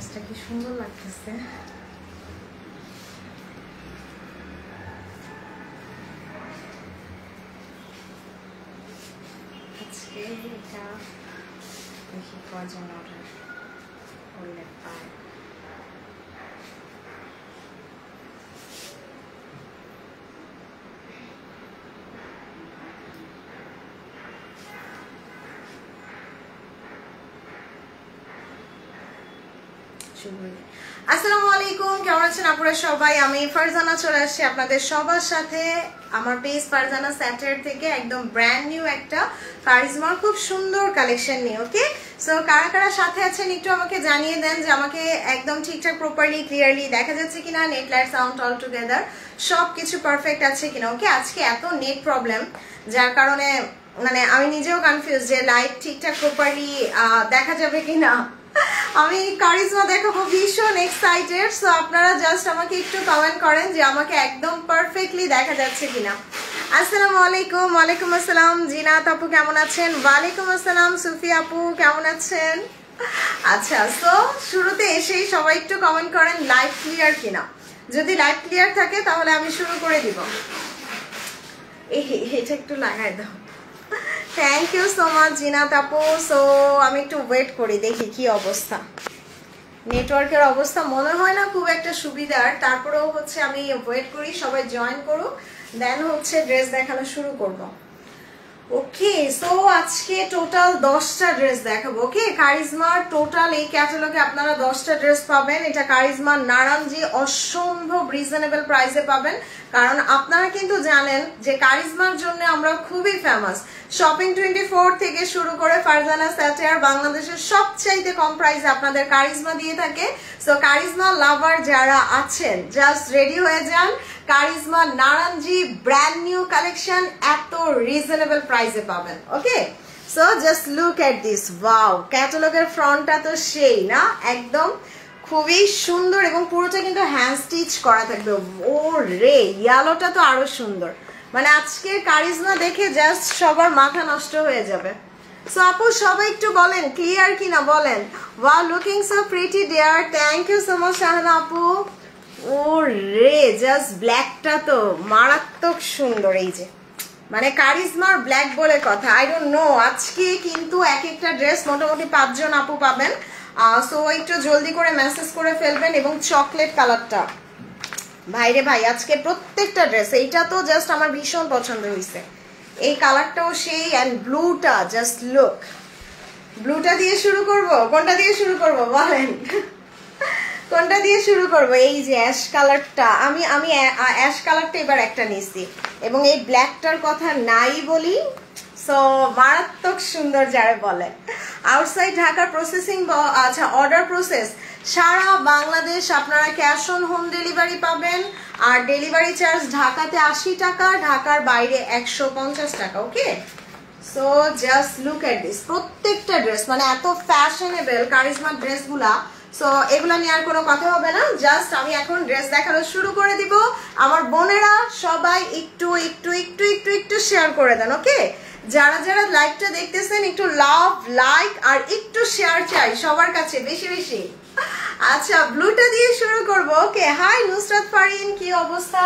ড্রেসটা কি সুন্দর লাগতেছে। আজকে এটা দেখি কয়জন অর্ডার করলে পায়। আসসালামু আলাইকুম, কেমন আছেন আপনারা সবাই? আমি ফারজানা চলে আসছি আপনাদের সবার সাথে আমার পেজ ফারজানা স্যাটার থেকে একদম ব্র্যান্ড নিউ একটা কারিজমার খুব সুন্দর কালেকশন নিয়ে। ওকে, সো কারা কারা সাথে আছেন একটু আমাকে জানিয়ে দেন যে আমাকে একদম ঠিকঠাক প্রপারলি ক্লিয়ারলি দেখা যাচ্ছে কিনা, net light sound all together সবকিছু পারফেক্ট আছে কিনা। ওকে, আজকে এত নেট প্রবলেম যার কারণে মানে আমি নিজেও কনফিউজ যে লাইট ঠিকঠাক প্রপারলি দেখা যাবে কিনা। আমি কারিজমা দেখাবো, ভীষণ এক্সাইটেড। সো আপনারা জাস্ট আমাকে একটু কমেন্ট করেন যে আমাকে একদম পারফেক্টলি দেখা যাচ্ছে কিনা। আসসালামু আলাইকুম। ওয়ালাইকুম আসসালাম জিনাত আপু, কেমন আছেন? ওয়ালাইকুম আসসালাম সুফিয়া আপু, কেমন আছেন? আচ্ছা, সো শুরুতে এসেই সবাই একটু কমেন্ট করেন লাইভ ক্লিয়ার কিনা। যদি লাইভ ক্লিয়ার থাকে তাহলে আমি শুরু করে দিব। এটা একটু লাগাই দাও। Thank you so much Zinat আপু। সো আমি একটু ওয়েট করি, দেখি কি অবস্থা। নেটওয়ার্কের অবস্থা মনে হয় না খুব একটা সুবিধার, তারপরেও হচ্ছে আমি ওয়েট করি সবাই জয়েন করুক, দেন হচ্ছে ড্রেস দেখানো শুরু করব। ওকে, সো আজকে টোটাল 10টা ড্রেস দেখাবো। ওকে, কারিজমার টোটাল এই ক্যাটালগে আপনারা 10টা ড্রেস পাবেন। এটা কারিজমার নারানজি অসম্ভব রিজনেবল প্রাইসে পাবেন, কারণ আপনারা কিন্তু জানেন যে কারিজমার জন্য আমরা খুবই ফেমাস। শপিং 24 থেকে শুরু করে ফারজানা স্যাটার বাংলাদেশের সবচাইতে কম প্রাইসে আপনাদের কারিজমা দিয়ে থাকে। সো কারিজমা লাভার যারা আছেন জাস্ট রেডি হয়ে যান, কারিজমা নারানজি ব্র্যান্ড নিউ কালেকশন এত রিজনেবল প্রাইসে পাবেন। Okay, so just look at this. Wow, ক্যাটালগের ফ্রন্টটা তো সেই না, একদম খুবই সুন্দর এবং পুরোটা কিন্তু হ্যান্ড স্টিচ করা থাকবে। ও রে, ইয়ালোটা তো আরো সুন্দর, মানে আজকের কারিজমা দেখে জাস্ট সবার মাথা নষ্ট হয়ে যাবে। সো আপু সবাই একটু বলেন ক্লিয়ার কিনা বলেন। Wow, looking so pretty dear, thank you so much Shahana আপু। ও রে, জাস্ট ব্ল্যাকটা তো মারাত্মক সুন্দর। এই যে মানে কারিজমার ব্ল্যাক বলে কথা, আই ডোন্ট নো। আজকে কিন্তু এক একটা ড্রেস মোটামুটি 5 জন আপু পাবেন। সো একটু জলদি করে মেসেজ করে ফেলবেন। এবং চকলেট কালারটা ভাইরে ভাই, আজকে প্রত্যেকটা ড্রেস, এইটা তো জাস্ট আমার ভীষণ পছন্দ হয়েছে। এই কালারটাও সেই, অ্যান্ড ব্লুটা জাস্ট লুক। ব্লুটা দিয়ে শুরু করব, কোনটা দিয়ে শুরু করব বলেন? কোনটা দিয়ে শুরু করব? এই যে অ্যাশ কালারটা, আমি অ্যাশ কালারটা এবার একটা নিছি, এবং এই ব্ল্যাকটার কথা নাই বলি। সো মারাত্মক সুন্দর যারা বলে। আউটসাইড ঢাকার প্রসেসিং, আচ্ছা অর্ডার প্রসেস সারা বাংলাদেশ আপনারা ক্যাশ অন হোম ডেলিভারি পাবেন। আর ডেলিভারি চার্জ ঢাকাতে 80 টাকা, ঢাকার বাইরে 150 টাকা। Okay, so just look at this. প্রত্যেকটা ড্রেস মানে এত ফ্যাশনেবল কারিজমা ড্রেসগুলা। সো এগুলা নিয়ে আর কোনো কথা হবে না, জাস্ট আমি এখন ড্রেস দেখানো শুরু করে দিব। আমার বোনেরা সবাই একটু একটু একটু একটু একটু শেয়ার করে দেন। ওকে, যারা যারা লাইভটা দেখতেছেন একটু লাভ, লাইক আর একটু শেয়ার চাই সবার কাছে বেশি বেশি। আচ্ছা, ব্লুটা দিয়ে শুরু করব। ওকে, হাই নুসরাত ফারিন, কি অবস্থা?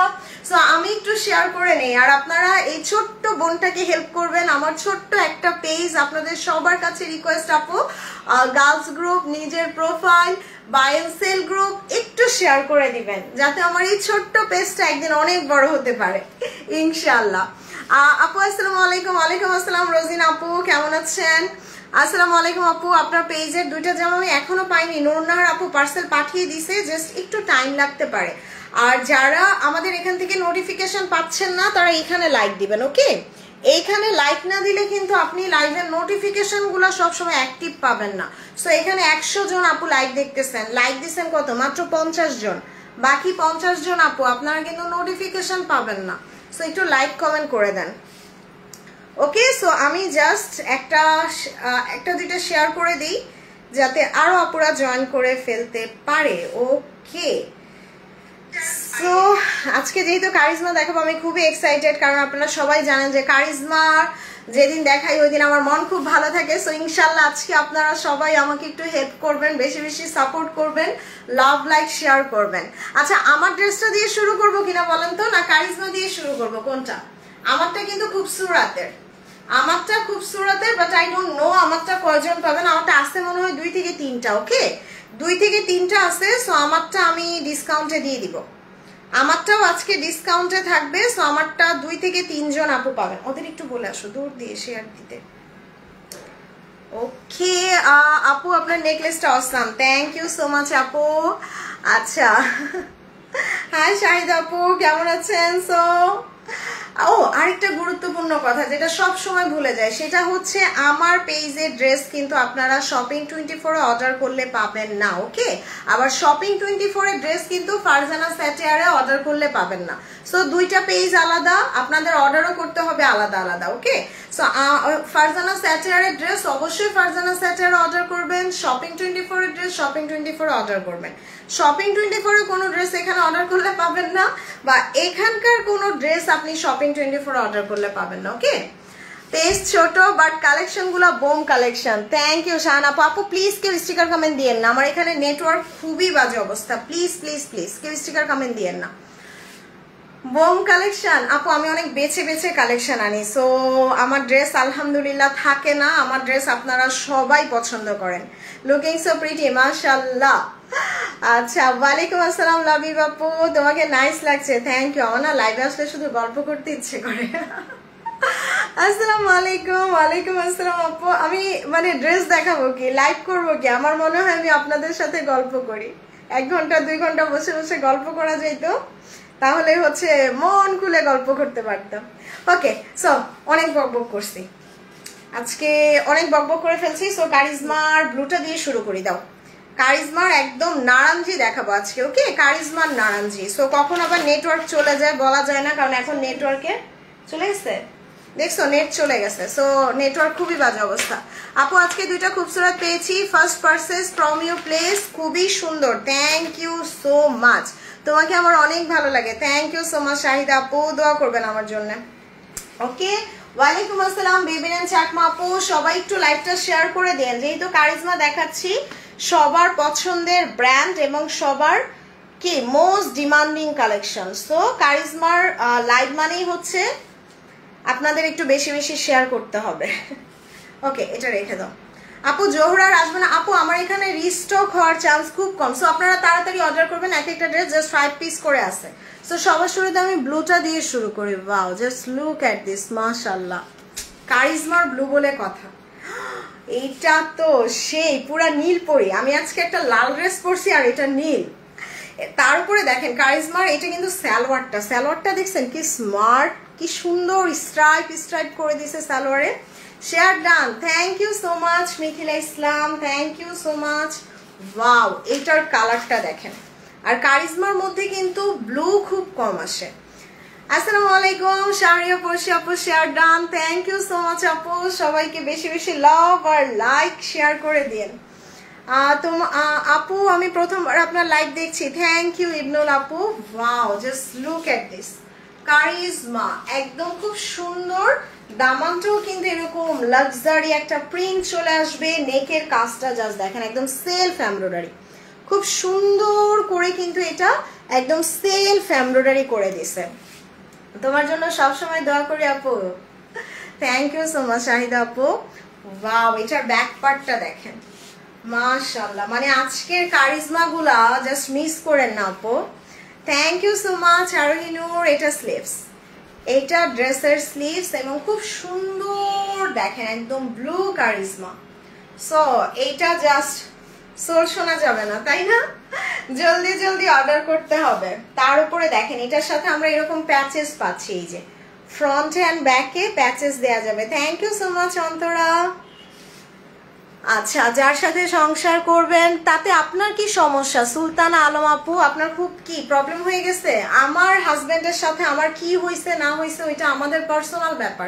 সো আমি একটু শেয়ার করে নেই, আর আপনারা এই ছোট্ট বোনটাকে হেল্প করবেন। আমার ছোট্ট একটা পেজ, আপনাদের সবার কাছে রিকোয়েস্ট আপু, গার্লস গ্রুপ, নিজের profile, buy and sell group একটু শেয়ার করে দিবেন, যাতে আমার এই ছোট্ট পেজটা একদিন অনেক বড় হতে পারে ইনশাআল্লাহ। আপু আসসালামু আলাইকুম। ওয়ালাইকুম আসসালাম রোজিনা আপু, কেমন আছেন? আসসালামু আলাইকুম আপু, আপনার পেজের 2টা জামা আমি এখনো পাইনি। নুরনাহার আপু পার্সেল পাঠিয়ে দিছে, জাস্ট একটু টাইম লাগতে পারে। আর যারা আমাদের এখান থেকে নোটিফিকেশন পাচ্ছেন না তারা এখানে লাইক দিবেন। ওকে, এইখানে লাইক না দিলে কিন্তু আপনি লাইভের নোটিফিকেশন গুলো সবসময় অ্যাক্টিভ পাবেন না। সো এখানে 100 জন আপু লাইক দেখতেছেন, লাইক দিচ্ছেন কত? মাত্র 50 জন। বাকি 50 জন আপু আপনারা কিন্তু নোটিফিকেশন পাবেন না। সো একটু লাইক কমেন্ট করে দেন। ওকে, সো আমি জাস্ট একটা দুইটা শেয়ার করে দিই যাতে আরো আপুরা জয়েন করে ফেলতে পারে। ওকে, সো আজকে যেহেতু কারিজমা দেখাবো আমি খুবই এক্সাইটেড, কারণ আপনারা সবাই জানেন যে কারিজমার যেদিন দেখাই ওই দিন আমার মন খুব ভালো থাকে। সো ইনশাল্লাহ আজকে আপনারা সবাই আমাকে একটু হেল্প করবেন, বেশি বেশি সাপোর্ট করবেন, লাভ লাইক শেয়ার করবেন। আচ্ছা আমার ড্রেসটা দিয়ে শুরু করবো কিনা বলেন তো, না কারিজমা দিয়ে শুরু করবো, কোনটা? আমারটা কিন্তু খুবসুরাতের, আমারটা খুবসুরাতের, বাট আই ডোন্ট নো আমারটা কয়জন পাবেন। আমারটা আছে মনে হয় 2 থেকে 3টা। ওকে 2 থেকে 3টা আছে। সো আমারটা আমি ডিসকাউন্টে দিয়ে দিব, আমারটাও আজকে ডিসকাউন্টে থাকবে। সো আমারটা 2 থেকে 3 জন আপু পাবেন। ওদের একটু বলে আসো দূর দিয়ে শেয়ার দিতে। ওকে আপু আপনার নেকলেসটা awesome, thank you so much আপু। আচ্ছা হাই শাহিদ আপু কেমন আছেন? সো আরেকটা গুরুত্বপূর্ণ কথা যেটা সব সময় ভুলে যায়, সেটা হচ্ছে আমার পেজের ড্রেস কিন্তু আপনারা শপিং 24 অর্ডার করলে পাবেন না। ওকে আবার শপিং 24 এর ড্রেস কিন্তু ফারজানা স্যাটিয়ারে অর্ডার করলে পাবেন না। সো 2টা পেজ আলাদা, আপনাদের অর্ডারও করতে হবে আলাদা আলাদা। ওকে সো ফারজানা স্যাটিয়ারের ড্রেস অবশ্যই ফারজানা স্যাটিয়ারে অর্ডার করবেন, শপিং 24 এর ড্রেস শপিং 24 অর্ডার করবেন। শপিং 24 এর কোনো ড্রেস এখানে অর্ডার করলে পাবেন না, বা এখানকার কোনো ড্রেস আপনি শপিং 24 অর্ডার করলে পাবেন না। ওকে পেজ ছোট বাট কালেকশন গুলো bomb collection. Thank you Shahana আপু। আপু প্লিজ কেউ স্টিকার কমেন্ট দিয়েন না, আমার এখানে নেটওয়ার্ক খুবই বাজে অবস্থা। প্লিজ প্লিজ প্লিজ কেউ স্টিকার কমেন্ট দিয়েন না। বোম কালেকশন আপু আমি অনেক বেছে বেছে কালেকশন আনি। সো আমার ড্রেস আলহামদুলিল্লাহ থাকে না, আমার ড্রেস আপনারা সবাই পছন্দ করেন। লুকিং সো প্রিটি মাশাআল্লাহ। আচ্ছা ওয়ালাইকুম আসসালাম লাবিব আপু, তোমাকে নাইস লাগছে, থ্যাংক ইউ। আমার না লাইভে আসলে শুধু গল্প করতে ইচ্ছে করে। আসসালামু আলাইকুম। ওয়ালাইকুম আসসালাম আপু। আমি মানে ড্রেস দেখাবো কি লাইভ করবো কি, আমার মনে হয় আমি আপনাদের সাথে গল্প করি, 1 ঘন্টা 2 ঘন্টা বসে বসে গল্প করা যেত, তাহলে হচ্ছে মন খুলে গল্প করতে পারতাম। ওকে সো অনেক বকবক করছি আজকে, অনেক বকবক করে ফেলছি। সো কারিজমার ব্লুটা দিয়ে শুরু করি। দাও কারিজমার একদম নারাঞ্জি দেখাবো আজকে। ওকে কারিজমার নারাঞ্জি। সো কখন আবার নেটওয়ার্ক চলে যায় বলা যায় না, কারণ এখন নেটওয়ার্কে চলে গেছে, দেখছো নেট চলে গেছে। সো নেটওয়ার্ক খুবই বাজে অবস্থা। আপু আজকে 2টা খুবসুরত পেয়েছি, first purchase from you place, খুবই সুন্দর, থ্যাংক ইউ সো মাচ। তোমাকে আমার অনেক ভালো লাগে, thank you so much Shahida আপু, দোয়া করবেন আমার জন্য। ওকে ওয়ালাইকুম আসসালাম বেবিন চাকমা আপু, সবাই একটু লাইভটা শেয়ার করে দেন, যেহেতু কারিজমা দেখাচ্ছি সবার পছন্দের ব্র্যান্ড এবং সবার কি মোস্ট ডিমান্ডিং কালেকশন। সো কারিজমার লাইভ মানেই হচ্ছে আপনাদের একটু বেশি বেশি শেয়ার করতে হবে। ওকে এটা রেখে দাও। আপু জোহরার আসবে না আপু, আমার এখানে রিস্টক হওয়ার চান্স খুব কম। সো আপনারা তাড়াতাড়ি অর্ডার করবেন, এক একটা ড্রেস জাস্ট 5 পিস করে আছে। সো সবার শুরুতে আমি ব্লুটা দিয়ে শুরু করি। Wow just look at this, মাশাআল্লাহ কারিজমার ব্লু বলে কথা। এইটা তো সেই পুরা নীল পরি, আমি আজকে একটা লাল ড্রেস পরছি আর এটা নীল, তার উপরে দেখেন কারিজমার এটা কিন্তু সালোয়ারটা দেখছেন কি স্মার্ট, কি সুন্দর স্ট্রাইপ স্ট্রাইপ করে দিছে সালোয়ারে। Share done, thank you so much Mithila Islam, thank you so much. Wow এটার কালারটা দেখেন, আর কারিজমার মধ্যে কিন্তু ব্লু খুব কম আসে। আসসালামু আলাইকুম শাহরিয়া পড়শি আপু, share done, thank you so much আপু। সবাইকে বেশি বেশি লাভ আর লাইক শেয়ার করে দিন। আপু আমি প্রথমবার আপনার লাইভ দেখছি, থ্যাংক ইউ ইবনুল আপু। Wow just look at this charisma, একদম খুব সুন্দর। দামানটাও কিন্তু এরকম লাক্সারি একটা প্রিন্ট চলে আসবে, নেকের কাজটা জাস্ট দেখেন একদম সেলফ এমব্রয়ডারি, খুব সুন্দর করে কিন্তু এটা একদম সেলফ এমব্রয়ডারি করে দিছে। তোমার জন্য সবসময় দোয়া করি আপু, thank you so much Shahida আপু। ওয়াও এটার ব্যাক পার্টটা দেখেন মাশাআল্লাহ, মানে আজকের কারিজমা গুলা জাস্ট মিস করেন না আপু। Thank you so much Arohinur. এটা স্লিভস, এটা ড্রেসের স্লিভস এবং খুব সুন্দর দেখেন একদম ব্লু কারিজমা। সো এইটা জাস্ট সোল শোনা যাবে না তাই না, জলদি জলদি অর্ডার করতে হবে। তার উপরে দেখেন এটার সাথে আমরা এরকম প্যাচেস পাচ্ছি, এই যে ফ্রন্ট অ্যান্ড ব্যাকে প্যাচেস দেয়া যাবে। Thank you so much Antara. আচ্ছা যার সাথে সংসার করবেন তাতে আপনার কি সমস্যা? সুলতানা আলম আপু আপনার খুব কি প্রবলেম হয়ে গেছে? আমার হাজবেন্ডের সাথে আমার কি হয়েছে না হয়েছে ওইটা আমাদের পার্সোনাল ব্যাপার।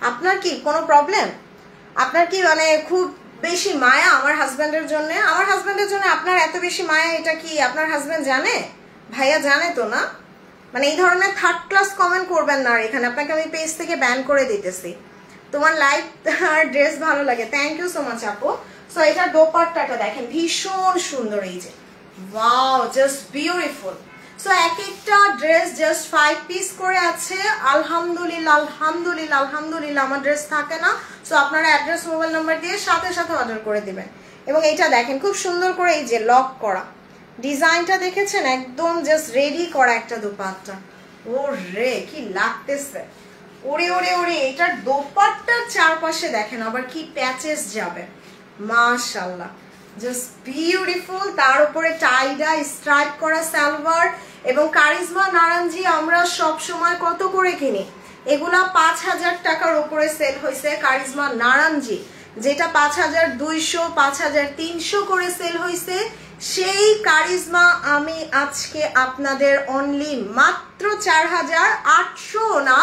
আপনার কি কোনো প্রবলেম? আপনার কি মানে খুব বেশি মায়া আমার হাজবেন্ডের জন্য? আমার হাজবেন্ডের জন্য আপনার এত বেশি মায়া, এটা কি আপনার হাজবেন্ড জানে? ভাইয়া জানে তো না? মানে এই ধরনের থার্ড ক্লাস কমেন্ট করবেন না, আর এখানে আপনাকে আমি পেজ থেকে ব্যান করে দিতেছি। তো তোমার লাইভ আর ড্রেস ভালো লাগে, থ্যাংক ইউ সো মাচ আপু। সো এটা দোপাট্টাটা দেখেন ভীষণ সুন্দর, এই যে ওয়াও জাস্ট বিউটিফুল। সো এক একটা ড্রেস জাস্ট 5 পিস করে আছে। আলহামদুলিল্লাহ আলহামদুলিল্লাহ আলহামদুলিল্লাহ, আমার ড্রেস থাকে না। সো আপনারা অ্যাড্রেস মোবাইল নাম্বার দিয়ে সাথে সাথে অর্ডার করে দিবেন। এবং এইটা দেখেন খুব সুন্দর করে এই যে লক করা ডিজাইনটা দেখেছেন, একদম জাস্ট রেডি করা একটা দোপাট্টা। ও রে কি লাগতেছে, ওরে ওরে ওরে। এটার দোপাট্টার চারপাশে দেখেন আবার কি প্যাচেস যাবে, মাশাআল্লাহ জাস্ট বিউটিফুল। তার উপরে টাইডা স্ট্রাইপ করা সালোয়ার। এবং কারিজমা নারাঞ্জি আমরা সব সময় কত করে কিনি, এগুলা 5000 টাকার উপরে সেল হয়েছে। কারিজমা নারাঞ্জি যেটা 5200 5300 করে সেল হয়েছে, সেই কারিজমা আমি আজকে আপনাদের অনলি মাত্র 4800 না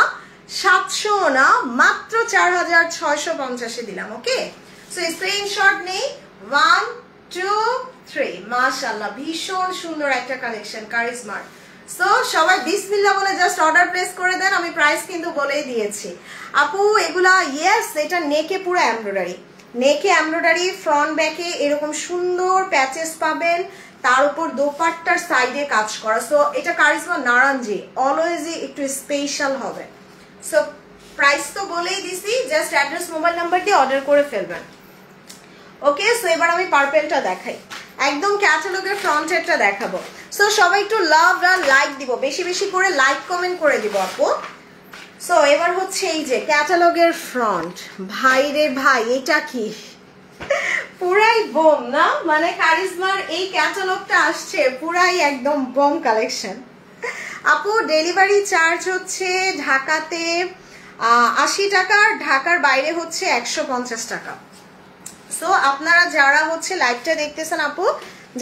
700 না মাত্র 4650 দিলাম। ওকে, সো স্ক্রিনশট নেই। 1 2 3 মাশাআল্লাহ, ভীষণ সুন্দর একটা কালেকশন কারিজমার। সো সবাই বিসমিল্লাহ বলে জাস্ট অর্ডার প্লেস করে দেন। আমি প্রাইস কিন্তু বলেই দিয়েছি আপু। এগুলা ইয়েস, এটা নেকে পুরো এমব্রয়ডারি, নেকে এমব্রয়ডারি, ফ্রন্ট ব্যাকে এরকম সুন্দর প্যাচেস পাবেন, তার উপর দোপাট্টার সাইডে কাজ করা। সো এটা কারিজমা নারাঞ্জি, অলওয়েজই একটু স্পেশাল হবে। সো প্রাইস তো বলেই দিছি, জাস্ট অ্যাড্রেস মোবাইল নাম্বার দিয়ে অর্ডার করে ফেলবেন। ওকে, সো এবার আমি পার্পেলটা দেখাই, একদম ক্যাটালগের ফ্রন্টেরটা দেখাবো। সো সবাই একটু লাভ আর লাইক দিব, বেশি বেশি করে লাইক কমেন্ট করে দিব আপু। সো এবার হচ্ছে এই যে ক্যাটালগের ফ্রন্ট, ভাই রে ভাই এটা কি পুরাই বোম না, মানে কারিজমার এই ক্যাটালগটা আসছে পুরাই একদম বোম কালেকশন আপু। ডেলিভারি চার্জ হচ্ছে ঢাকাতে 80 টাকা, ঢাকার বাইরে হচ্ছে 150 টাকা। সো আপনারা যারা হচ্ছে লাইভটা দেখতেছেন আপু,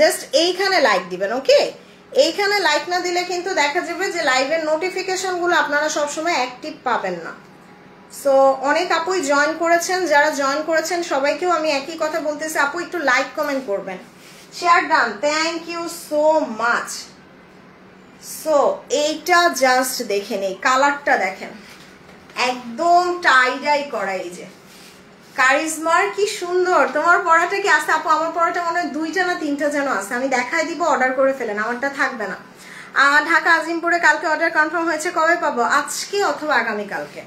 জাস্ট এইখানে লাইক দিবেন। ওকে, এইখানে লাইক না দিলে কিন্তু দেখা যাবে যে লাইভের নোটিফিকেশনগুলো আপনারা সবসময় অ্যাক্টিভ পাবেন না। সো অনেক আপুই জয়েন করেছেন, যারা জয়েন করেছেন সবাইকেও আমি একই কথা বলতেছি, আপু একটু লাইক কমেন্ট করবেন, share done, thank you so much. So এইটা জাস্ট দেখেন, এই কালারটা দেখেন, একদম টাইডাই করা, এই যে কারিজমার কি সুন্দর। তোমার পড়াটা কি আছে আপু? আমার পড়াটা মনে হয় 2টা না 3টা যেন আছে, আমি দেখাই দিব, অর্ডার করে ফেলেন, আমারটা থাকবে না। ঢাকা আজিমপুরে কালকে অর্ডার কনফার্ম হয়েছে, কবে পাবো? আজকে অথবা আগামীকালকে।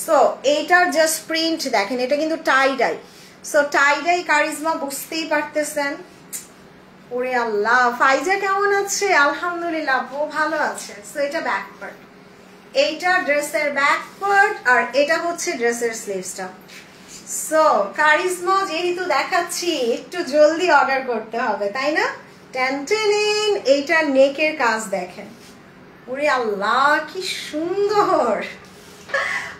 সো এইটার জাস্ট প্রিন্ট দেখেন, এটা কিন্তু টাইডাই। সো টাইডাই কারিজমা, বুঝতেই পারতেছেন। ওরে আল্লাহ, ফাইজা কেমন আছে? আলহামদুলিল্লাহ আপু ভালো আছে। সো এটা ব্যাক পার্ট, এইটা ড্রেসের ব্যাক পার্ট, আর এটা হচ্ছে ড্রেসের স্লিভসটা। সো কারিজমা যেহেতু দেখাচ্ছি, একটু জলদি অর্ডার করতে হবে, তাই না? টেনটেনিন, এইটা নেকের কাজ দেখেন, ওরে আল্লাহ কি সুন্দর,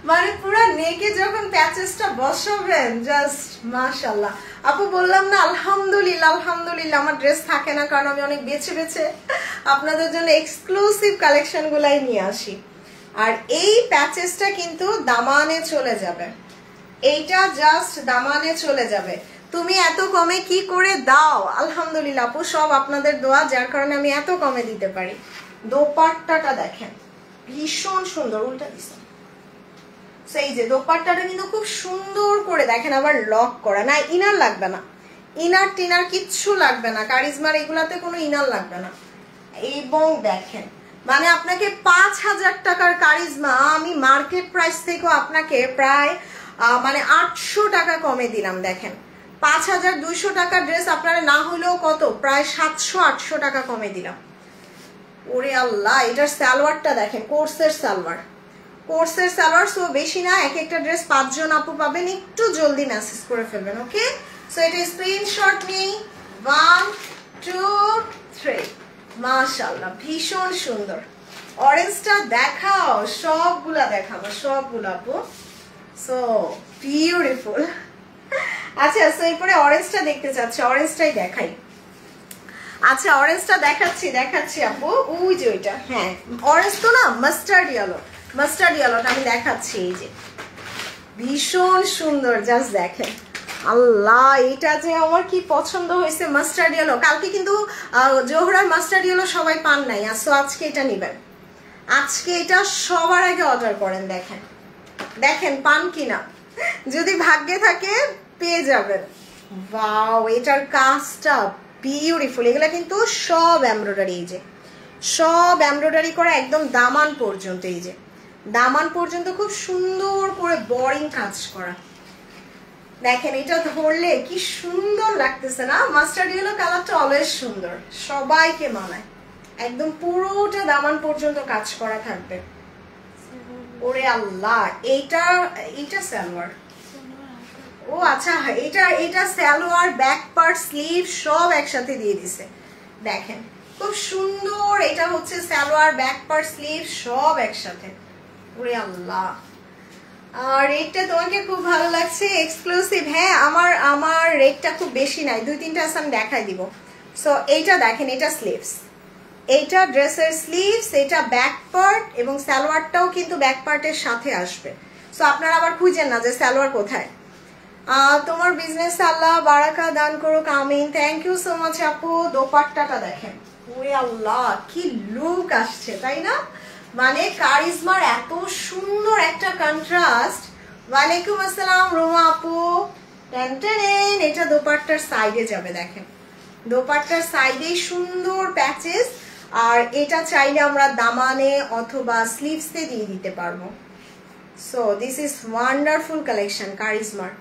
মানে পুরো নেকে যখন প্যাচেসটা বসাবেন জাস্ট মাশাআল্লাহ। আপু বললাম না আলহামদুলিল্লাহ আলহামদুলিল্লাহ, আমার ড্রেস থাকে না, কারণ আমি অনেক বেছে বেছে আপনাদের জন্য এক্সক্লুসিভ কালেকশন গুলাই নিয়ে আসি। আর এই প্যাচেসটা কিন্তু দামানে চলে যাবে, এইটা জাস্ট দামানে চলে যাবে। তুমি এত কমে কি করে দাও? আলহামদুলিল্লাহ আপু, সব আপনাদের দোয়া, যার কারণে আমি এত কমে দিতে পারি। দোপাট্টাটা দেখেন ভীষণ সুন্দর, উল্টা দিছে। সেই যে দোপাট্টাটা কিন্তু খুব সুন্দর করে দেখেন, আবার লক করা, না ইনার লাগবে না, ইনার টিনার কিচ্ছু লাগবে না, কারিজমার এগুলাতে কোনো ইনার লাগবে না। এবং দেখেন মানে আপনাকে 5000 টাকার কারিজমা আমি মার্কেট প্রাইস থেকেও আপনাকে প্রায় মানে 800 টাকা কমে দিলাম। দেখেন 5200 টাকার ড্রেস আপনারা না হলেও কত, প্রায় 700-800 টাকা কমে দিলাম। ওরে আল্লাহ, এটার সালোয়ারটা দেখেন, কোর্সের সালোয়ার, কোর্সের সালোয়ার। সো বেশি না, এক একটা ড্রেস 5 জন আপু পাবেন, একটু জলদি মেসেজ করে ফেলবেন। ওকে, সো এটা স্ক্রিনশট নেই। 1 2 3 মাশাআল্লাহ, ভীষণ সুন্দর। অরেঞ্জটা দেখাও, সবগুলা দেখাবো, সবগুলা আপু। So beautiful. আচ্ছা, সো এরপরে অরেঞ্জটা দেখতে চাচ্ছি, অরেঞ্জটাই দেখাই। আচ্ছা অরেঞ্জটা দেখাচ্ছি আপু, ওই যে ওইটা, হ্যাঁ অরেঞ্জ তো না, মাস্টার্ড ইয়েলো, মাস্টার্ড ইয়েলোটা আমি দেখাচ্ছি। এই যে ভীষণ সুন্দর, জাস্ট দেখেন, আল্লাহ এটা যে আমার কি পছন্দ হয়েছে, মাস্টার্ড ইয়েলো। কালকে কিন্তু জোহরার মাস্টার্ড ইয়েলো সবাই পান নাই, সো আজকে এটা নেবেন, আজকে এটা সবার আগে অর্ডার করেন। দেখেন দেখেন পান কিনা, যদি ভাগ্যে থাকে পেয়ে যাবেন। ওয়াও, এটার কাজটা বিউটিফুল। এগুলো কিন্তু সব এমব্রয়ডারি, এই যে সব এমব্রয়ডারি করা একদম দামান পর্যন্ত। এই যে দামান পর্যন্ত খুব সুন্দর করে বোরিং কাজ করা। দেখেন এটা ধরলে কি সুন্দর লাগতেছে না? মাস্টার্ড ইয়েলো কালারটা অলওয়েজ সুন্দর, সবাইকে মানায়। একদম পুরোটা দামান পর্যন্ত কাজ করা থাকবে। ওরে আল্লাহ, এইটা সালোয়ার। ও আচ্ছা, এটা সালোয়ার, ব্যাক পার্ট, স্লিভ সব একসাথে দিয়ে দিছে। দেখেন খুব সুন্দর। এটা হচ্ছে সালোয়ার, ব্যাক পার্ট, স্লিভ সব একসাথে। ওরে আল্লাহ, আর রেটটা তোমাকে খুব ভালো লাগছে, এক্সক্লুসিভ। হ্যাঁ, আমার রেটটা খুব বেশি নাই, 2-3টা আছে, আমি দেখাই দিব। সো এইটা দেখেন, এটা স্লিভস, এইটা ড্রেসের স্লিভস, এটা ব্যাক পার্ট এবং সালোয়ারটাও কিন্তু ব্যাক পার্টের সাথে আসবে। সো আপনারা আবার খুঁজেন না যে সালোয়ার কোথায়। তোমার বিজনেস আল্লাহ বারাকা দান করুক, আমিন। থ্যাংক ইউ সো মাচ আপু। দোপাট্টাটা দেখেন, ওরে আল্লাহ কি লুক আসছে, তাই না? মানে কারিজমার এত সুন্দর একটা কন্ট্রাস্ট। ওয়ালাইকুম আসসালাম রোমা আপু। এটা দোপাট্টার সাইডে যাবে, দেখেন দোপাট্টার সাইডে সুন্দর প্যাচেস। আর এটা চাইলে আমরা দামানে অথবা স্লিভসে দিয়ে দিতে পারবো। So this is wonderful collection কারিজমার।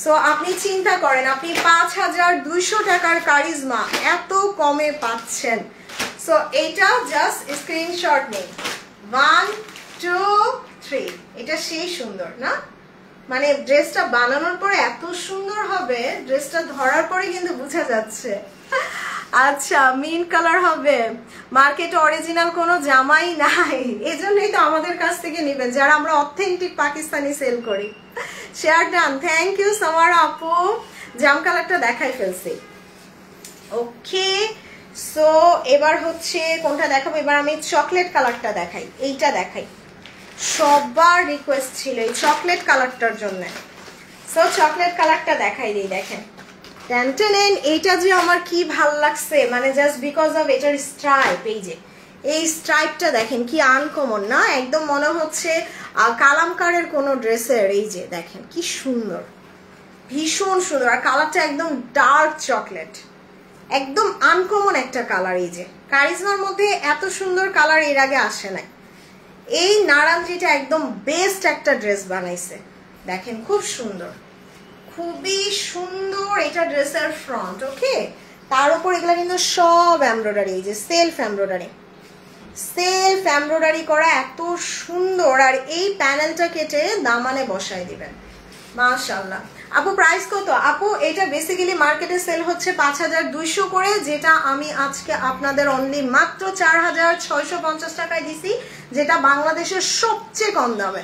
সো আপনি চিন্তা করেন, আপনি 5200 টাকার কারিজমা এত কমে পাচ্ছেন। সো এইটা জাস্ট স্ক্রিনশট নেই। 1 2 3, এটা সেই সুন্দর না? মানে ড্রেসটা বানানোর পরে এত সুন্দর হবে, ড্রেসটা ধরার পরে কিন্তু বোঝা যাচ্ছে। আচ্ছা, মিন কালার হবে। মার্কেটে অরিজিনাল কোনো জামাই নাই, এজন্যই তো আমাদের কাছ থেকে নেবেন যারা আমরা অথেন্টিক পাকিস্তানি সেল করি। শেয়ার ডান, থ্যাংক ইউ সামারা আপু। জাম কালারটা দেখাই ফেলছি। ওকে, সো এবার হচ্ছে কোনটা দেখাবো? এবার আমি চকলেট কালারটা দেখাই, এইটা দেখাই। সবার রিকোয়েস্ট ছিল এই চকলেট কালারটার জন্য। সো চকলেট কালারটা দেখাই দিই। দেখেন টেনটেন, এইটা যে আমার কি ভাল লাগছে, মানে জাস্ট বিকজ অফ এটার স্ট্রাইপ। এই স্ট্রাইপটা দেখেন কি আনকমন না? একদম মনে হচ্ছে কালামকারের কোনো ড্রেসের। এই যে দেখেন কি সুন্দর, ভীষণ সুন্দর। আর কালারটা একদম ডার্ক চকলেট, একদম আনকমন একটা কালার। এই যে কারিজমার মধ্যে এত সুন্দর কালার এর আগে আসে নাই। এই নারাঞ্জিটা একদম বেস্ট একটা ড্রেস বানাইছে। দেখেন খুব সুন্দর, খুবই সুন্দর। এটা ড্রেসের ফ্রন্ট। ওকে, তার উপর এগুলো কিন্তু সব এমব্রয়ডারি, এই যে সেলফ এমব্রয়ডারি করা, এত সুন্দর। আর এই প্যানেলটা কেটে দামানে বসায় দিবেন, মাশাআল্লাহ। আপু প্রাইস কত? আপু এটা বেসিক্যালি মার্কেটে সেল হচ্ছে 5200 করে, যেটা আমি আজকে আপনাদের অনলি মাত্র 4650 টাকায় দিছি, যেটা বাংলাদেশের সবচেয়ে কম দামে।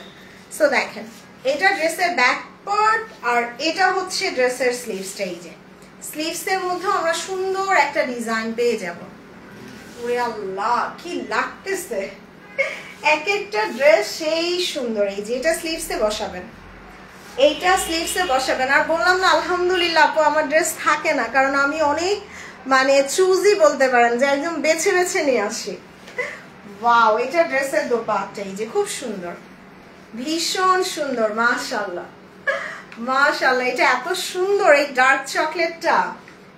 সো দেখেন এটা ড্রেসের ব্যাক পার্ট, আর এটা হচ্ছে ড্রেসের স্লিভসটা। এই যে স্লিভসের মধ্যে আমরা সুন্দর একটা ডিজাইন পেয়ে যাব। ওরে আল্লাহ কি লাগতেছে, এক একটা ড্রেস সেই সুন্দর। এই যে এটা স্লিভসে বসাবেন, এইটা স্লিভসে বসাবেন। আর বললাম না আলহামদুলিল্লাহ আপু আমার ড্রেস থাকে না, কারণ আমি অনেক মানে চুজি বলতে পারেন, যে একদম বেছে বেছে নিয়ে আসি। ওয়াও, এটা ড্রেসের দোপাট্টা, এই যে খুব সুন্দর, ভীষণ সুন্দর। মাশাআল্লাহ মাশাআল্লাহ, এটা এত সুন্দর এই ডার্ক চকলেটটা।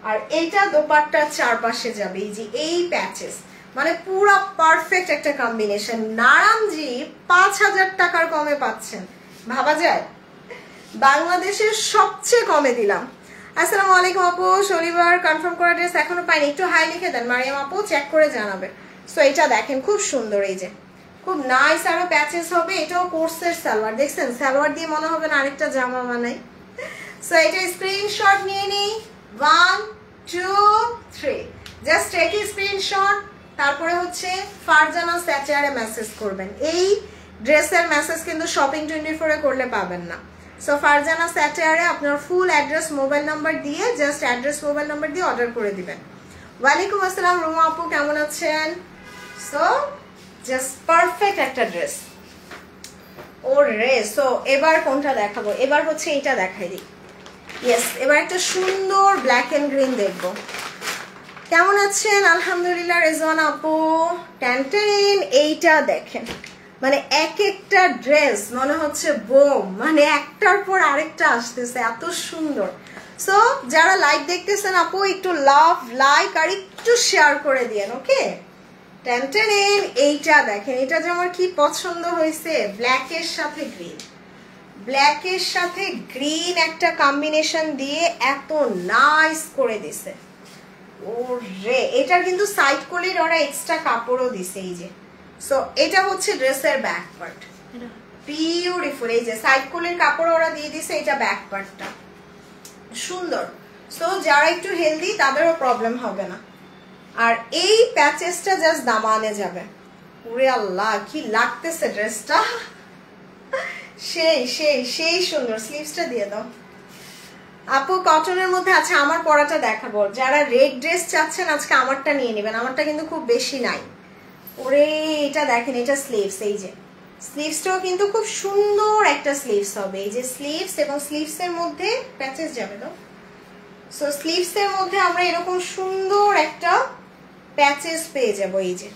আর এইটা দোপাট্টার চারপাশে যাবে এই যে এই প্যাচেস, মানে পুরো পারফেক্ট একটা কম্বিনেশন। নারাঞ্জি 5000 টাকার কমে পাচ্ছেন, ভাবা যায়? বাংলাদেশের সবচেয়ে কমে দিলাম। আসসালামু আলাইকুম আপু, শনিবার কনফার্ম করা ড্রেস এখনো পাইনি, একটু হাই লিখে দেন মারিয়াম আপু, চেক করে জানাবে। সো এটা দেখেন খুব সুন্দর, এই যে খুব নাইস, আরো প্যাচেস হবে। এটাও কোর্সের সালোয়ার, দেখছেন সালোয়ার দিয়ে মনে হবে না আরেকটা জামা বানাই। সো এটা স্ক্রিনশট নিয়ে নিই। 1 2 3, জাস্ট টেক এ স্ক্রিনশট। তারপরে হচ্ছে ফারজানা স্যাচারে মেসেজ করবেন। এই ড্রেসের মেসেজ কিন্তু শপিং 24 করলে পাবেন না। সো ফারজানা স্যাচারে আপনার ফুল অ্যাড্রেস মোবাইল নাম্বার দিয়ে, জাস্ট অ্যাড্রেস মোবাইল নাম্বার দিয়ে অর্ডার করে দিবেন। ওয়ালাইকুম আসসালাম রুমা আপু, কেমন আছেন? সো জাস্ট পারফেক্ট একটা ড্রেস। ওরে, সো এবার কোনটা দেখাবো? এবার হচ্ছে এইটা দেখাই দিই। ইয়েস, এবার একটা সুন্দর ব্ল্যাক এন্ড গ্রিন দেখবো। কেমন আছেন? আলহামদুলিল্লাহ রেজওয়ানা আপু। টেনটেন, এইটা দেখেন মানে এক একটা ড্রেস মনে হচ্ছে বোম, মানে একটার পর আরেকটা আসতেছে, এত সুন্দর। সো যারা লাইভ দেখতেছেন আপু একটু লাভ লাইক আর একটু শেয়ার করে দিয়েন, ওকে। টেনটেন এইটা দেখেন, এটা যে আমার কি পছন্দ হয়েছে, ব্ল্যাকের সাথে গ্রিন, ব্ল্যাকের সাথে গ্রিন একটা কম্বিনেশন দিয়ে এত নাইস করে দিছে। ওরে এটার কিন্তু সাইড কোলের ওরা এক্সট্রা কাপড়ও দিছে, এই যে। সো এটা হচ্ছে ড্রেসের ব্যাক পার্ট, বিউটিফুল। এই যে সাইড কোলের কাপড় ওরা দিয়ে দিছে, এটা ব্যাক পার্টটা সুন্দর। সো যারা একটু হেলদি তাদেরও প্রবলেম হবে না। আর এই প্যাচেসটা জাস্ট দামানে যাবে। ওরে আল্লাহ কি লাগতেছে ড্রেসটা, সেই সেই সেই সুন্দর। স্লিভসটা দিয়ে দাও আপু, কটনের মধ্যে আছে। আমার পরাটা দেখাবো, যারা রেড ড্রেস চাচ্ছেন আজকে আমারটা নিয়ে নেবেন, আমারটা কিন্তু খুব বেশি নাই। ওরে এটা দেখেন, এটা স্লিভস, এই যে স্লিভসটাও কিন্তু খুব সুন্দর একটা স্লিভস হবে। এই যে স্লিভস এবং স্লিভসের মধ্যে প্যাচেস যাবে তো। সো স্লিভসের মধ্যে আমরা এরকম সুন্দর একটা প্যাচেস পেয়ে যাবো। এই যে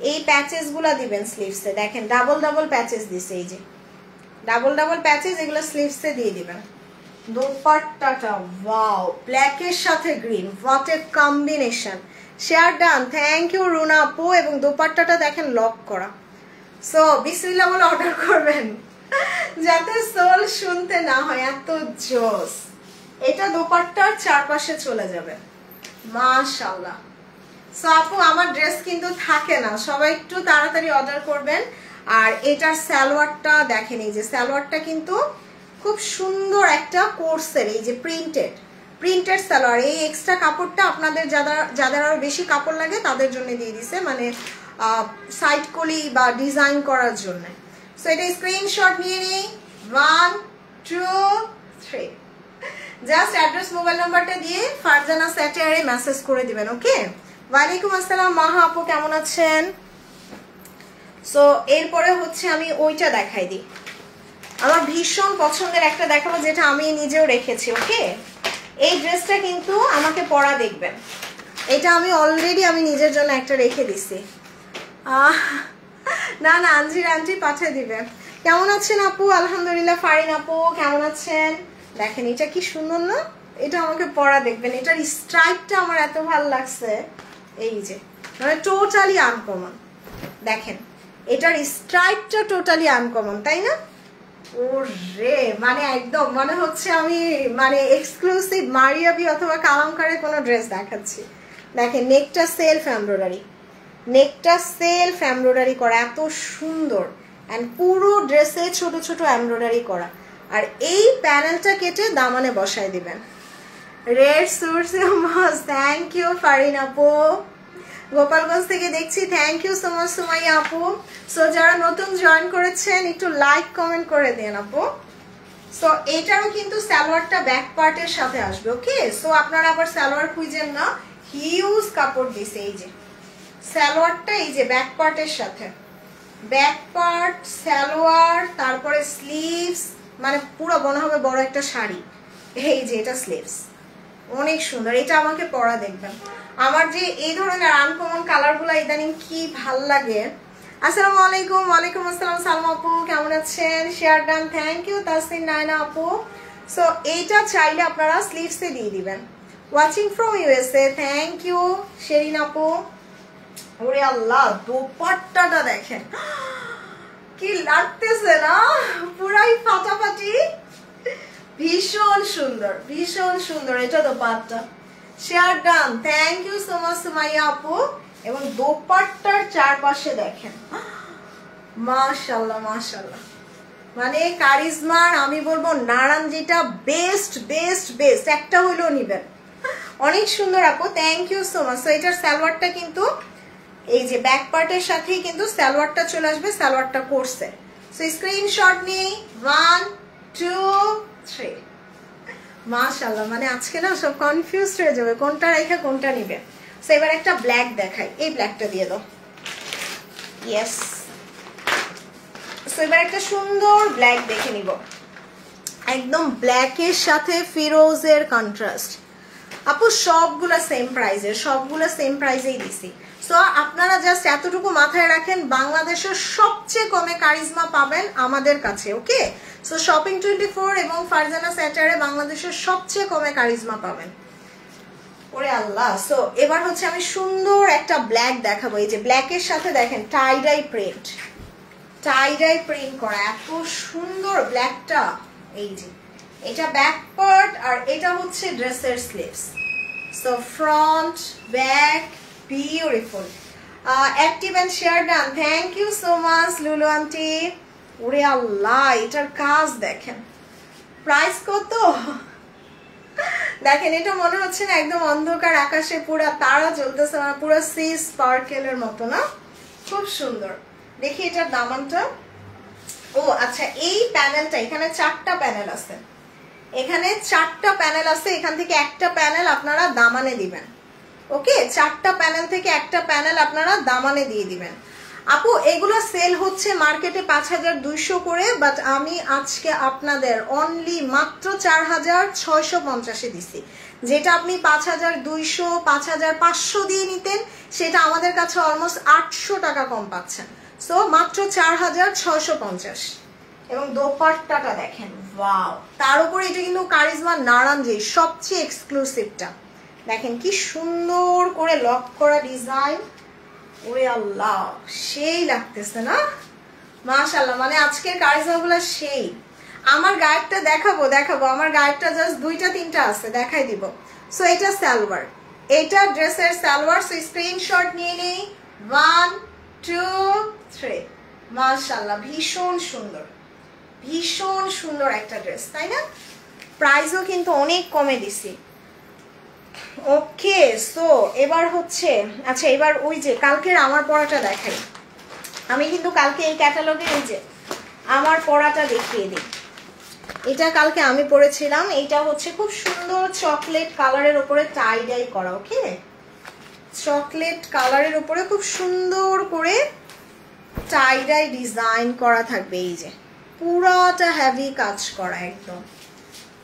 এই প্যাচেস গুলা দিবেন স্লিভসে, দেখেন ডাবল ডাবল প্যাচেস দিছে, এই যে ডাবল ডাবল প্যাচেস, এগুলো স্লিভসে দিয়ে দিবেন। দোপাট্টাটা ওয়াও, ব্ল্যাকের সাথে green, what a combination. Share done, thank you Runa আপু। এবং দোপাট্টাটা দেখেন লক করা। সো বিসমিল্লাহ বলে অর্ডার করবেন যাতে সোল শুনতে না হয়, এত জোস। এটা দোপাট্টার চারপাশে চলে যাবে, মাশাআল্লাহ। সো আপু আমার ড্রেস কিন্তু থাকে না, সবাই একটু তাড়াতাড়ি অর্ডার করবেন। আর এটার সালোয়ারটা দেখেন, এই যে সালোয়ারটা কিন্তু খুব সুন্দর একটা কোর্সের, এই যে প্রিন্টেড সালোয়ার। এই এক্সট্রা কাপড়টা আপনাদের যাদের আরো বেশি কাপড় লাগে তাদের জন্য দিয়ে দিছে, মানে সাইড কলি বা ডিজাইন করার জন্য। সো এটা স্ক্রিনশট নিয়ে নিই, 1 2 3, জাস্ট অ্যাড্রেস মোবাইল নাম্বারটা দিয়ে ফারজানা স্যাটারে মেসেজ করে দিবেন, ওকে। ওয়ালাইকুম আসসালাম মাহা আপু, কেমন আছেন? সো এরপরে হচ্ছে আমি ওইটা দেখাই দিই, আমার ভীষণ পছন্দের একটা দেখাবো, যেটা আমি নিজেও রেখেছি, ওকে। এই ড্রেসটা কিন্তু আমাকে পরা দেখবেন, এটা আমি অলরেডি আমি নিজের জন্য একটা রেখে দিছি। না না আঞ্জির আন্টি পাঠিয়ে দিবে। কেমন আছেন আপু? আলহামদুলিল্লাহ। ফারিন আপু কেমন আছেন? দেখেন এটা কি সুন্দর না, এটা আমাকে পরা দেখবেন। এটার স্ট্রাইপটা আমার এত ভালো লাগছে, এই যে মানে টোটালি আনকমন। দেখেন এটার স্ট্রাইপটা টোটালি আনকমন, তাই না? ওরে মানে একদম মনে হচ্ছে আমি মানে এক্সক্লুসিভ মারিয়াবি অথবা কালামকারের কোনো ড্রেস দেখাচ্ছি। দেখেন নেকটা সেলফ এমব্রয়ডারি করা, এত সুন্দর। অ্যান্ড পুরো ড্রেসে ছোট ছোট এমব্রয়ডারি করা। আর এই প্যানেলটা কেটে দামানে বসায় দিবেন। রেড সোর্স মাস, থ্যাংক ইউ ফারিন আপু, গোপালগঞ্জ থেকে দেখছি, thank you so much Sumaiya আপু। সো যারা নতুন জয়েন করেছেন একটু লাইক কমেন্ট করে দেন আপু। সো এটারও কিন্তু সালোয়ারটা ব্যাক পার্টের সাথে আসবে, ওকে। সো আপনারা আবার সালোয়ার খুঁজেন না, হিউজ কাপড় দিছে। এই যে সালোয়ারটা এই যে ব্যাক পার্টের সাথে, ব্যাক পার্ট সালোয়ার, তারপরে স্লিভস, মানে পুরো মনে হবে বড় একটা শাড়ি। এই যে এটা স্লিভস, অনেক সুন্দর। এটা আমাকে পরা দেখবেন। আমার যে এই ধরনের আনকমন কালারগুলো ইদানিং কি ভাল লাগে। আসসালামু আলাইকুম। ওয়ালাইকুম আসসালাম সালমা আপু, কেমন আছেন? Share done, thank you Tasnin Nayna আপু। সো এইটা চাইলে আপনারা স্লিভসে দিয়ে দিবেন। Watching from USA, thank you Sherin আপু। ওরে আল্লাহ দোপাট্টাটা দেখেন কি লাগতেছে না, পুরাই ফাটাফাটি, ভীষণ সুন্দর ভীষণ সুন্দর। এটা dupatta, share done, thank you so much Sumaiya আপু। এবং দোপাট্টার চারপাশে দেখেন, মাশাআল্লাহ মাশাআল্লাহ, মানে কারিজমার আমি বলবো নারাঙ্গিটা বেস্ট বেস্ট বেস্ট, একটা হইলেও নিবেন। অনেক সুন্দর আপু, thank you so much. So এটার সালোয়ারটা কিন্তু এই যে ব্যাক পার্টের সাথেই কিন্তু সালোয়ারটা চলে আসবে, সালোয়ারটা করছে। সো স্ক্রিনশট নেই, 1 2 3, মাশাআল্লাহ। মানে আজকে না সব কনফিউজড হয়ে যাবে কোনটা রেখে কোনটা নিবে। সো এবার একটা ব্ল্যাক দেখাই, এই ব্ল্যাকটা দিয়ে দাও, ইয়েস। সো এবার একটা সুন্দর ব্ল্যাক দেখে নিব, একদম ব্ল্যাকের সাথে ফিরোজের কন্ট্রাস্ট। আপু সবগুলা সেম প্রাইজের, সবগুলা সেম প্রাইজেই দিছি। সো সো আপনারা জাস্ট এতটুকু মাথায় রাখেন, বাংলাদেশের সবচেয়ে কমে কারিজমা পাবেন আমাদের কাছে, ওকে? সো শপিং 24 এবং ফারজানা সেন্টারে বাংলাদেশের সবচেয়ে কমে কারিজমা পাবেন। ওরে আল্লাহ। সো এবার হচ্ছে আমি সুন্দর একটা ব্ল্যাক দেখাবো। এই যে ব্ল্যাকের সাথে দেখেন টাইডাই প্রিন্ট, টাইডাই প্রিন্ট করা, এত সুন্দর ব্ল্যাকটা। এই যে এটা ব্যাক পার্ট আর এটা হচ্ছে ড্রেসের sleeves. So front back beautiful. Active and share done, thank you so much Lulu aunty. ওরে আল্লাহ, এটার কাজ দেখেন, প্রাইস কত দেখেন। এটা মনে হচ্ছে না একদম অন্ধকার আকাশে পুরো তারা জ্বলতেছে, মানে পুরো সি স্পার্কেলের মতো না, খুব সুন্দর। দেখি এটার দামানটা। ও আচ্ছা, এই প্যানেলটা, এখানে 4টা প্যানেল আছে, এখানে 4টা প্যানেল আছে, এখান থেকে একটা প্যানেল আপনারা দামানে দিবেন, ওকে? 4টা প্যানেল থেকে একটা প্যানেল আপনারা দামানে দিয়ে দিবেন। আপু এগুলো সেল হচ্ছে মার্কেটে 5200 করে, বাট আমি আজকে আপনাদের অনলি মাত্র 4650 দিছি। যেটা আপনি 5200 5500 দিয়ে নিতেন, সেটা আমাদের কাছে অলমোস্ট 800 টাকা কম পাচ্ছেন। সো মাত্র 4650। এবং দোপাট্টাটা দেখেন, ওয়াও। তার উপরে এটা কিন্তু কারিজমা নারাঞ্জি সবচেয়ে এক্সক্লুসিভটা, দেখেন কি সুন্দর করে লক করা ডিজাইন। ওরে আল্লাহ, সেই লাগতেছে না, মাশাআল্লাহ। মানে আজকের কারিজমাগুলো সেই। আমার গায়েরটা দেখাবো, আমার গায়েরটা জাস্ট 2টা 3টা আছে, দেখাই দিব। সো এটা সালোয়ার, এটা ড্রেসের সালোয়ার। সো স্ক্রিনশট নিয়ে নেই, 1 2 3। মাশাআল্লাহ, ভীষণ সুন্দর, ভীষণ সুন্দর একটা ড্রেস, তাই না? প্রাইসও কিন্তু অনেক কমে দিছি, ওকে? সো এবার হচ্ছে, আচ্ছা এবার ওই যে কালকের আমার পরাটা দেখাই। আমি কিন্তু কালকে এই ক্যাটালগে এই যে আমার পরাটা দেখিয়ে দিই। এটা কালকে আমি পরেছিলাম, এটা হচ্ছে খুব সুন্দর চকলেট কালারের উপরে টাই ডাই করা, ওকে? চকলেট কালারের উপরে খুব সুন্দর করে টাই ডাই ডিজাইন করা থাকবে। এই যে পুরাটা হেভি কাজ করা, একদম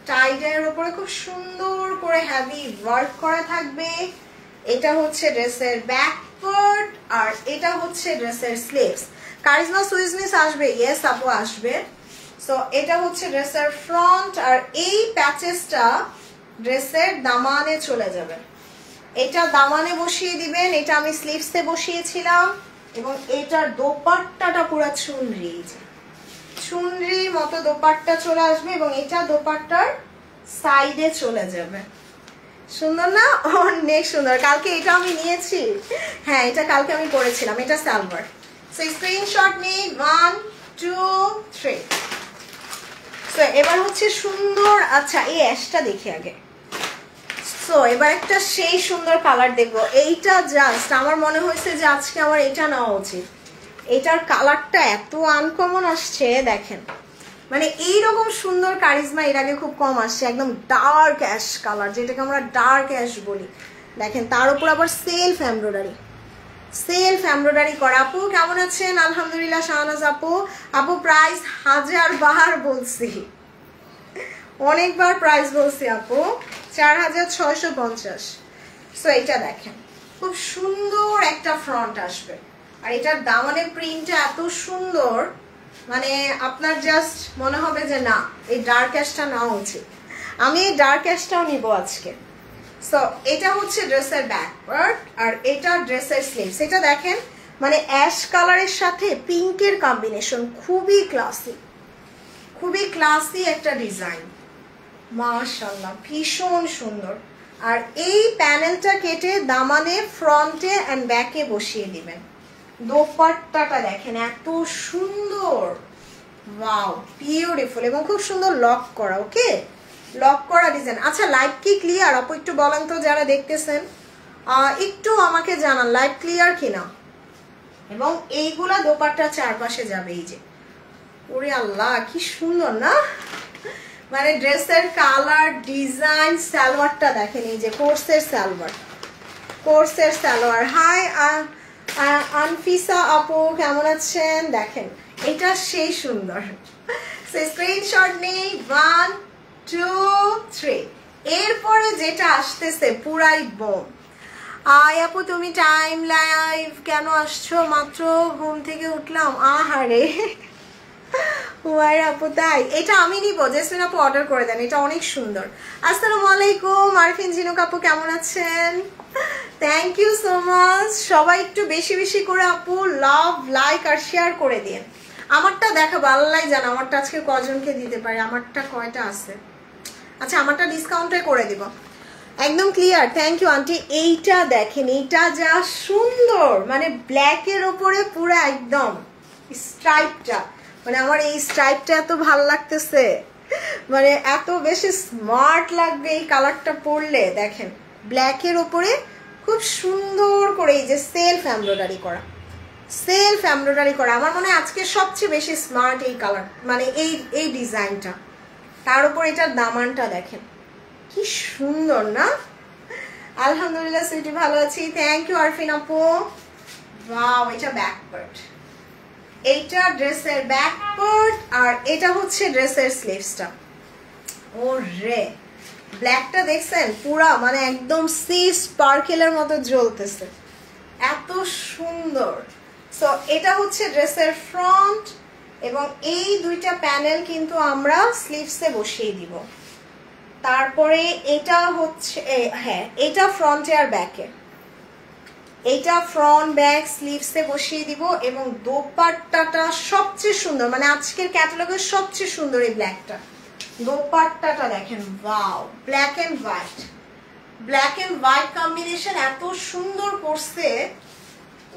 টাই ডাইয়ের উপরে খুব সুন্দর করে হেভি ওয়ার্ক করা থাকবে। এটা হচ্ছে ড্রেসের ব্যাক পার্ট আর এটা হচ্ছে ড্রেসের স্লিভস। কারিজমা সুইজনেস আসবে, ইয়েস আপু আসবে। সো এটা হচ্ছে ড্রেসের ফ্রন্ট আর এই প্যাচেসটা ড্রেসের দামানে চলে যাবে। এটা দামানে বসিয়ে দিবেন, এটা আমি স্লিভসে বসিয়েছিলাম। এবং এটার দোপাট্টাটা পুরো চুনরি, চুনরির মতো দোপাট্টা চলে আসবে এবং এটা দোপাট্টার সাইডে চলে যাবে। সুন্দর না? অনেক সুন্দর। কালকে এটা আমি নিয়েছি, হ্যাঁ এটা কালকে আমি পরেছিলাম। এটা সালোয়ার। সো স্ক্রিনশট নিই, 1 2 3। সো এবার হচ্ছে সুন্দর, আচ্ছা এই অ্যাশটা দেখি আগে। সো এবার একটা সেই সুন্দর কালার দেখবো। এইটা জাস্ট আমার মনে হয়েছে যে আজকে আমার এটা নেওয়া উচিত। এটার কালারটা এত আনকমন আসছে, দেখেন মানে এইরকম সুন্দর কারিজমা এর আগে খুব কম আসছে। একদম ডার্ক অ্যাশ কালার, যেটাকে আমরা ডার্ক অ্যাশ বলি। দেখেন তার উপর আবার সেলফ এমব্রয়ডারি, সেলফ এমব্রয়ডারি করা। আপু কেমন আছেন? আলহামদুলিল্লাহ। শাহনাজ আপু, আপু প্রাইস 1000 বার বলছি, অনেকবার প্রাইস বলছি আপু, 4650। সো এটা দেখেন খুব সুন্দর একটা ফ্রন্ট আসবে আর এটার দামানের প্রিন্টটা এত সুন্দর, মানে আপনার জাস্ট মনে হবে যে না এই ডার্ক অ্যাশটা নেওয়া উচিত। আমি এই ডার্ক অ্যাশটাও নিব আজকে। সো এটা হচ্ছে ড্রেসের ব্যাক পার্ট আর এটা ড্রেসের স্লিভস। এটা দেখেন মানে অ্যাশ কালারের সাথে পিঙ্কের কম্বিনেশন, খুবই ক্লাসি, খুবই ক্লাসি একটা ডিজাইন। মাশাআল্লাহ, ভীষণ সুন্দর। আর এই প্যানেলটা কেটে দামানে ফ্রন্টে এন্ড ব্যাকে বসিয়ে দিবেন। দোপাট্টাটা দেখেন এত সুন্দর, ওয়াও বিউটিফুল এবং খুব সুন্দর লক করা, ওকে লক করা ডিজাইন। আচ্ছা লাইভ কি ক্লিয়ার আপু একটু বলেন তো, যারা দেখতেছেন একটু আমাকে জানান লাইভ ক্লিয়ার কিনা। এবং এইগুলা দোপাট্টার চারপাশে যাবে। এই যে ওরে আল্লাহ কি সুন্দর না, মানে ড্রেসের কালার ডিজাইন। সালোয়ারটা দেখেন, এই যে কোর্সের সালোয়ার, কোর্সের সালোয়ার। হাই আনফিসা আপু কেমন আছেন? দেখেন এটা সেই সুন্দর। স্ক্রিনশট নেই, 1 2 3। এরপরে যেটা আসতেছে পুরাই বোম। আয় আপু তুমি টাইম লাইভ কেন আসছো? মাত্র ঘুম থেকে উঠলাম। আহারে ওয়ার আপু তাই? এটা আমি নিব, জেসমিন আপু অর্ডার করে দেন, এটা অনেক সুন্দর। আসসালামু আলাইকুম আরফিন ঝিনুক আপু, কেমন আছেন? Thank you so much. সবাই একটু বেশি বেশি করে আপু লাভ, লাইক আর শেয়ার করে দিন। আমারটা দেখাবো, আল্লাহ জানে আমারটা আজকে কজনকে দিতে পারে, আমারটা কয়টা আছে। আচ্ছা আমারটা ডিসকাউন্টে করে দিব, একদম ক্লিয়ার। Thank you aunty. এইটা দেখেন, এইটা যা সুন্দর, মানে ব্ল্যাকের ওপরে পুরো একদম স্ট্রাইপটা, মানে আমার এই স্ট্রাইপটা এত ভাল লাগতেছে, মানে এত বেশি স্মার্ট লাগবে এই কালারটা পরলে। দেখেন ব্ল্যাকের ওপরে খুব সুন্দর করে এই যে সেলফ এমব্রয়ডারি করা, সেলফ এমব্রয়ডারি করা। আমার মনে হয় আজকে সবচেয়ে বেশি স্মার্ট এই কালার, মানে এই ডিজাইনটা। তার উপর এটার দামানটা দেখেন কি সুন্দর না? আলহামদুলিল্লাহ সুইটি ভালো আছি, থ্যাংক ইউ আরফিন আপু। ওয়াও, এটা ব্যাক পার্ট, এইটা ড্রেসের ব্যাক পার্ট, আর এটা হচ্ছে ড্রেসের স্লিভসটা। ও রে, ব্ল্যাকটা দেখছেন পুরা মানে একদম সি স্পার্কেলের মতো জ্বলতেছে, এত সুন্দর। সো এটা হচ্ছে ড্রেসের ফ্রন্ট, এবং এই দুইটা প্যানেল কিন্তু আমরা স্লিভসে বসিয়ে দিব। তারপরে এটা হচ্ছে হ্যাঁ, এটা ফ্রন্টে আর ব্যাকে, এটা ফ্রন্ট ব্যাক স্লিভসে বসিয়ে দিব। এবং দোপাট্টাটা সবচেয়ে সুন্দর, মানে আজকের ক্যাটালগের সবচেয়ে সুন্দর এই ব্ল্যাকটা। দোপাট্টাটা দেখেন, wow, black and white, black and white combination এত সুন্দর করছে,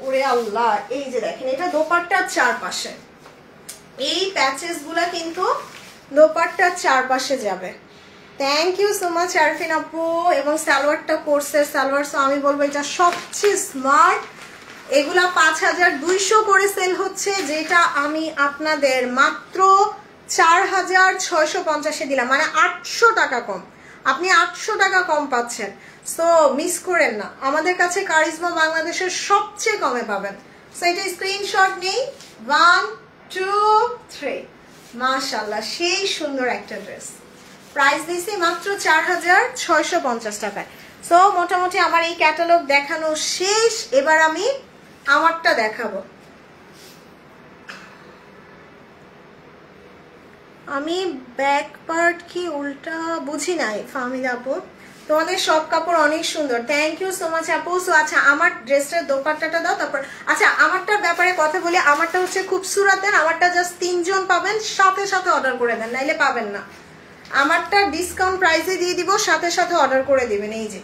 ওরে আল্লাহ। এই যে দেখেন, এটা দোপাট্টার চারপাশে, এই প্যাচেস গুলা কিন্তু দোপাট্টার চারপাশে যাবে। Thank you so much Arfin আপু। এবং সালোয়ারটা করছে, সালোয়ার আমি বলবো এটা সবচেয়ে স্মার্ট। এগুলা 5200 করে সেল হচ্ছে, যেটা আমি আপনাদের মাত্র 4650-এ দিলাম, মানে 800 টাকা কম। আপনি 800 টাকা কম পাচ্ছেন, সো মিস করেন না। আমাদের কাছে কারিজমা বাংলাদেশের সবচেয়ে কমে পাবেন। সো এটা স্ক্রিনশট নেই, 1 2 3। মাশাআল্লাহ, সেই সুন্দর একটা ড্রেস। প্রাইস দিছি মাত্র 4650 টাকায়। সো মোটামুটি আমার এই ক্যাটালগ দেখানো শেষ। এবার আমি আমারটা দেখাবো। আমি ব্যাক পার্ট কি উল্টা বুঝি নাই ফাহমিদা আপু। তোমাদের সব কাপড় অনেক সুন্দর, থ্যাংক ইউ সো মাচ আপু। সো আচ্ছা আমার ড্রেসটার দোপাট্টাটা দাও, তারপর আচ্ছা আমারটার ব্যাপারে কথা বলি। আমারটা হচ্ছে খুবসুরত দেন, আমারটা জাস্ট 3 জন পাবেন, সাথে সাথে অর্ডার করে দেন, নাইলে পাবেন না। আমারটা ডিসকাউন্ট প্রাইসে দিয়ে দিব, সাথে সাথে অর্ডার করে দিবেন। এই যে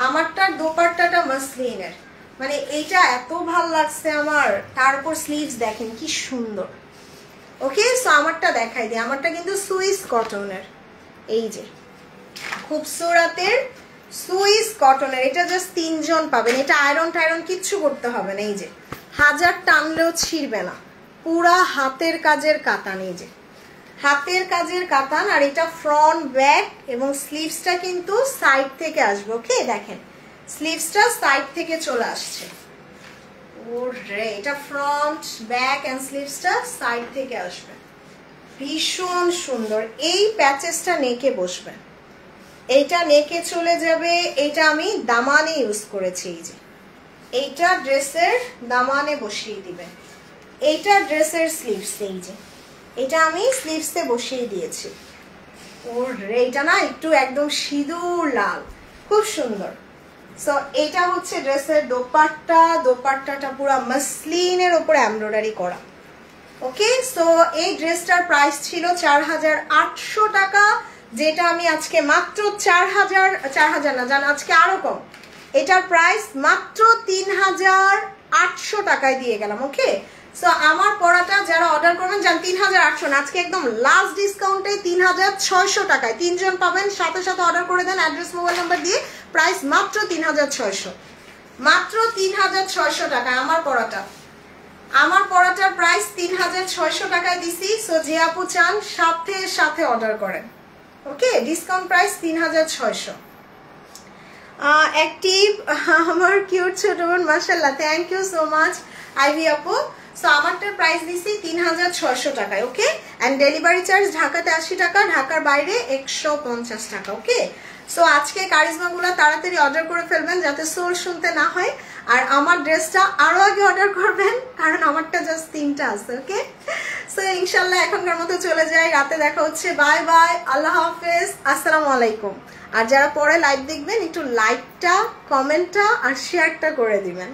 আমারটার দোপাট্টাটা মাসলিনের, মানে এইটা এত ভাল লাগছে আমার। তারপর স্লিভস দেখেন কি সুন্দর। ওকে, সো আমারটা দেখাই দিই। আমারটা কিন্তু সুইস কটনের, এই যে খুবসুরতের সুইস কটনের, এটা জাস্ট 3 জন পাবেন। এটা আয়রন টায়রন কিচ্ছু করতে হবে না, এই যে হাজার টানলেও ছিঁড়বে না, পুরা হাতের কাজের কাতান, এই যে হাতের কাজের কাতান। আর এটা ফ্রন্ট ব্যাক, এবং স্লিভসটা কিন্তু সাইড থেকে আসবে। ওকে দেখেন, স্লিভসটা সাইড থেকে চলে আসছে। ওরে, এটা ফ্রন্ট ব্যাক এন্ড স্লিভসটা সাইড থেকে আসবে, ভীষণ সুন্দর। এই প্যাচেসটা নেকে বসবে, এইটা নেকে চলে যাবে। এটা আমি দামানে ইউজ করেছি, এই যে এইটা ড্রেসের দামানে বসিয়ে দিবে। এইটা ড্রেসের স্লিভস, এই যে এটা আমি স্লিভসে বসিয়ে দিয়েছি। ওরে, এটা না একটু একদম সিঁদুর লাল, খুব সুন্দর। সো এটা হচ্ছে ড্রেসের দোপাট্টা, দোপাট্টাটা পুরো মাসলিনের উপরে এমব্রয়ডারি করা। ওকে, সো এই ড্রেসটার প্রাইস ছিল 4800 টাকা, যেটা আমি আজকে মাত্র 4000 না জান, আজকে আরো কম। এটার প্রাইস মাত্র 3800 টাকায় দিয়ে গেলাম। ওকে, সো আমার পড়াটা যারা অর্ডার করবেন যান 3800 না, আজকে একদম লাস্ট ডিসকাউন্টে 3600 টাকায় 3 জন পাবেন, সাথে সাথে অর্ডার করে দেন অ্যাড্রেস মোবাইল নাম্বার দিয়ে। প্রাইস মাত্র 3600, মাত্র 3600 টাকায় আমার পড়াটার প্রাইস 3600 টাকায় দিছি। সো যে আপু চান সাথে সাথে অর্ডার করেন। Okay, discount price 3600। অ্যাক্টিভ আমার কিউট ছোট বোন, মাশাআল্লাহ, thank you so much Ivy আপু। সো আমারটার প্রাইস দিছি 3600 টাকায়। ওকে, অ্যান্ড ডেলিভারি চার্জ ঢাকাতে 80 টাকা, ঢাকার বাইরে 150 টাকা। ওকে, সো আজকে কারিজমাগুলো তাড়াতাড়ি অর্ডার করে ফেলবেন যাতে সোল শুনতে না হয়। আর আমার ড্রেসটা আরো আগে অর্ডার করবেন, কারণ আমারটা জাস্ট 3টা আছে। ওকে, সো ইনশাল্লাহ এখনকার মতো চলে যাই, রাতে দেখা হচ্ছে। বাই বাই, আল্লাহ হাফেজ, আসসালামু আলাইকুম। আর যারা পরে লাইভ দেখবেন একটু লাইকটা, কমেন্টটা আর শেয়ারটা করে দিবেন।